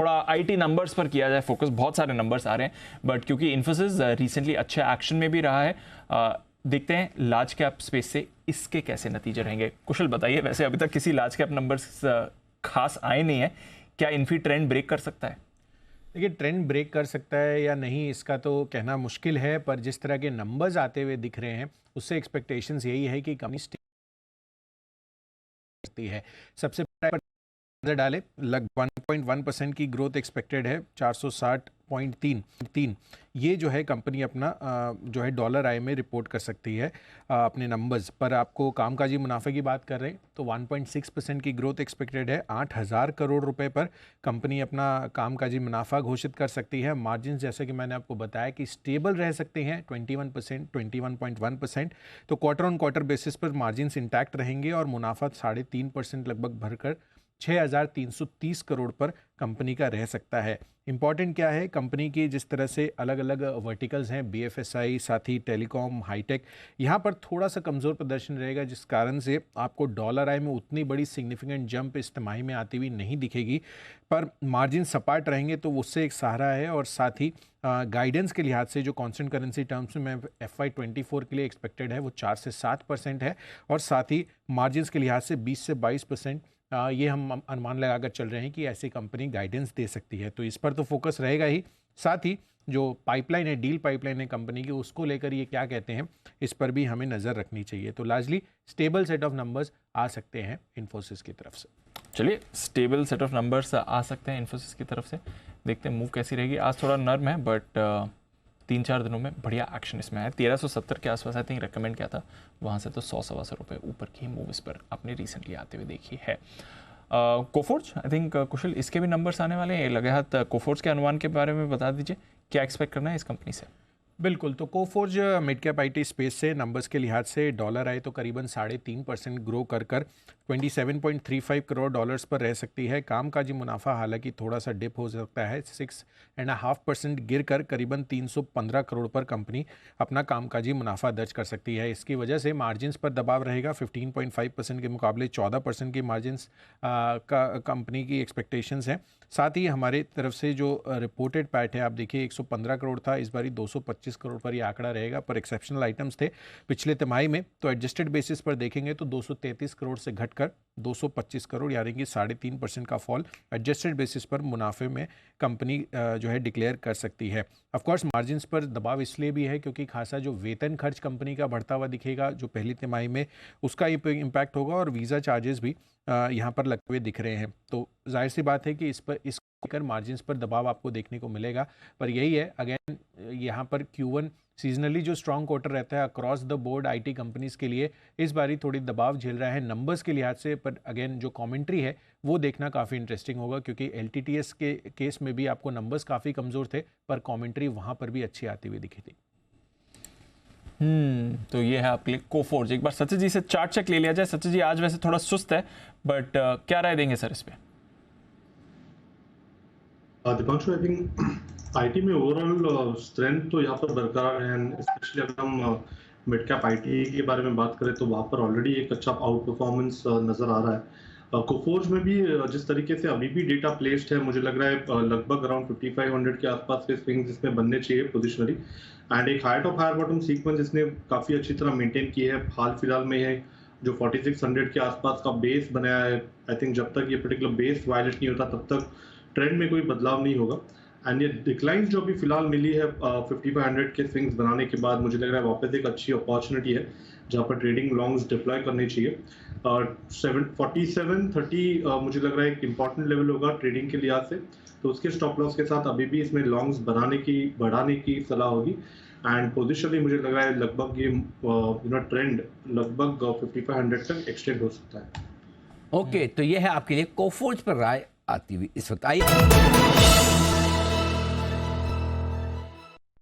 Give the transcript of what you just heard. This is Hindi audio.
थोड़ा आईटी नंबर्स पर किया जाए फोकस। बहुत सारे नंबर्स आ रहे हैं, बट क्योंकि इन्फोसिस रिसेंटली अच्छे एक्शन में भी रहा है, देखते हैं लार्ज कैप स्पेस से इसके कैसे नतीजे रहेंगे। कुशल बताइए, वैसे अभी तक किसी लार्ज कैप नंबर्स खास आए नहीं है, क्या इन्फी ट्रेंड ब्रेक कर सकता है? देखिए, ट्रेंड ब्रेक कर सकता है या नहीं इसका तो कहना मुश्किल है, पर जिस तरह के नंबर्स आते हुए दिख रहे हैं उससे एक्सपेक्टेशंस यही है कि कंपनी करती है। सबसे पहले नजर डालें, लगभग 1.1% की ग्रोथ एक्सपेक्टेड है, 460.3 ये जो है कंपनी अपना जो है डॉलर आय में रिपोर्ट कर सकती है अपने नंबर्स पर। आपको कामकाजी मुनाफे की बात कर रहे हैं तो 1.6% की ग्रोथ एक्सपेक्टेड है। 8,000 करोड़ रुपए पर कंपनी अपना कामकाजी मुनाफा घोषित कर सकती है। मार्जिन जैसे कि मैंने आपको बताया कि स्टेबल रह सकते हैं 21%, 21.1%। तो क्वार्टर ऑन क्वार्टर बेसिस पर मार्जिन इंटैक्ट रहेंगे और मुनाफा 3.5% लगभग भरकर 6,330 करोड़ पर कंपनी का रह सकता है। इंपॉर्टेंट क्या है, कंपनी की जिस तरह से अलग अलग वर्टिकल्स हैं, बीएफएसआई, साथ ही टेलीकॉम, हाईटेक, यहाँ पर थोड़ा सा कमज़ोर प्रदर्शन रहेगा, जिस कारण से आपको डॉलर आय में उतनी बड़ी सिग्निफिकेंट जंप इस तिमाही में आती हुई नहीं दिखेगी। पर मार्जिन सपाट रहेंगे तो उससे एक सहारा है। और साथ ही गाइडेंस के लिहाज से जो कांस्टेंट करेंसी टर्म्स में FY24 के लिए एक्सपेक्टेड है वो 4 से 7% है। और साथ ही मार्जिन के लिहाज से 20 से 22% ये हम अनुमान लगाकर चल रहे हैं कि ऐसी कंपनी गाइडेंस दे सकती है। तो इस पर तो फोकस रहेगा ही, साथ ही जो पाइपलाइन है, डील पाइपलाइन है कंपनी की, उसको लेकर ये क्या कहते हैं इस पर भी हमें नज़र रखनी चाहिए। तो largely stable set of numbers आ सकते हैं इन्फोसिस की तरफ से। चलिए, स्टेबल सेट ऑफ नंबर्स आ सकते हैं इन्फोसिस की तरफ से, देखते हैं मूव कैसी रहेगी। आज थोड़ा नर्म है, बट 3-4 दिनों में बढ़िया एक्शन इसमें है। 1370 के आसपास आई थिंक रिकमेंड किया था, वहाँ से तो 100-125 रुपये ऊपर की मूव इस पर आपने रिसेंटली आते हुए देखी है। कोफोर्ज, आई थिंक कुशल, इसके भी नंबर्स आने वाले हैं, लगे हाथ कोफोर्ज के अनुमान के बारे में बता दीजिए, क्या एक्सपेक्ट करना है इस कंपनी से? बिल्कुल, तो Coforge mid cap IT space से नंबर्स के लिहाज से डॉलर आए तो करीबन 3.5% ग्रो कर 27.35 करोड़ डॉलर्स पर रह सकती है। कामकाजी मुनाफा हालांकि थोड़ा सा डिप हो सकता है, 6.5% गिर कर करीबन 315 करोड़ पर कंपनी अपना कामकाजी मुनाफा दर्ज कर सकती है। इसकी वजह से मार्जिन्स पर दबाव रहेगा, 15.5% के मुकाबले 14% की मार्जिन्स का कंपनी की एक्सपेक्टेशंस हैं। साथ ही हमारे तरफ से जो रिपोर्टेड पैट है, आप देखिए 115 करोड़ था, इस बारी 225 करोड़ पर ये आंकड़ा रहेगा। पर एक्सेप्शनल आइटम्स थे पिछले तिमाही में, तो एडजस्टेड बेसिस पर देखेंगे तो 233 करोड़ से घटकर 225 करोड़, यानी कि 3.5% का फॉल एडजस्टेड बेसिस पर मुनाफे में कंपनी जो है डिक्लेयर कर सकती है। ऑफकोर्स मार्जिन्स पर दबाव इसलिए भी है क्योंकि खासा जो वेतन खर्च कंपनी का बढ़ता हुआ दिखेगा जो पहली तिमाही में, उसका इम्पैक्ट होगा और वीज़ा चार्जेस भी यहाँ पर लगते हुए दिख रहे हैं। तो जाहिर सी बात है कि इस पर कर मार्जिन्स पर दबाव आपको देखने को मिलेगा। पर यही है, अगेन यहाँ पर Q1 सीजनली जो स्ट्रॉन्ग क्वार्टर रहता है across the board IT companies के लिए, इस बारी थोड़ी दबाव झेल रहा है नंबर्स के लिहाज से। पर अगेन जो कमेंट्री है वो देखना काफ़ी इंटरेस्टिंग होगा, क्योंकि LTTS के केस में भी आपको नंबर्स काफ़ी कमज़ोर थे पर कमेंट्री वहाँ पर भी अच्छी आती हुई दिखी थी। तो ये है आपके लिए कोफोर्ज। एक बार सचिन जी से चार्ट चेक ले लिया जाए। सचिन जी आज वैसे थोड़ा सुस्त है, बट क्या राय देंगे सर इस पे? दीपांशु, आई थिंक आईटी में ओवरऑल स्ट्रेंथ तो यहाँ पर बरकरार है। स्पेशली अगर हम मिड कैप आईटी के बारे में बात करें तो वहाँ पर ऑलरेडी एक अच्छा आउट परफॉर्मेंस नजर आ रहा है। कोफोर्ज में भी जिस तरीके से अभी भी डेटा प्लेस्ड है, मुझे लग रहा है लगभग अराउंड 5500 के आसपास के स्विंग्स इसमें बनने चाहिए पोजिशनरी, एंड एक higher top higher bottom sequence इसने काफ़ी अच्छी तरह मेंटेन की है। हाल फिलहाल में है जो 4600 के आसपास का बेस बनाया है। आई थिंक जब तक ये पर्टिकुलर बेस वायलेट नहीं होता तब तक ट्रेंड में कोई बदलाव नहीं होगा। एंड ये डिक्लाइन जो अभी फिलहाल मिली है 5500 के स्विंग्स बनाने के बाद, मुझे लग रहा है वापस एक अच्छी अपॉर्चुनिटी है जहाँ पर ट्रेडिंग लॉन्ग्स डिप्लॉय करनी चाहिए। 4730 मुझे लग रहा है एक इंपॉर्टेंट लेवल होगा ट्रेडिंग के लिहाज से, तो उसके स्टॉप लॉस के साथ अभी भी इसमें लॉन्ग्स बढ़ाने की सलाह होगी। एंड पोजिशनली मुझे लग रहा है लगभग ये ट्रेंड लगभग 5500 तक एक्सटेंड हो सकता है। ओके, तो ये है आपके लिए कोफोर्ज पर राय आती हुई इस वक्त। आइए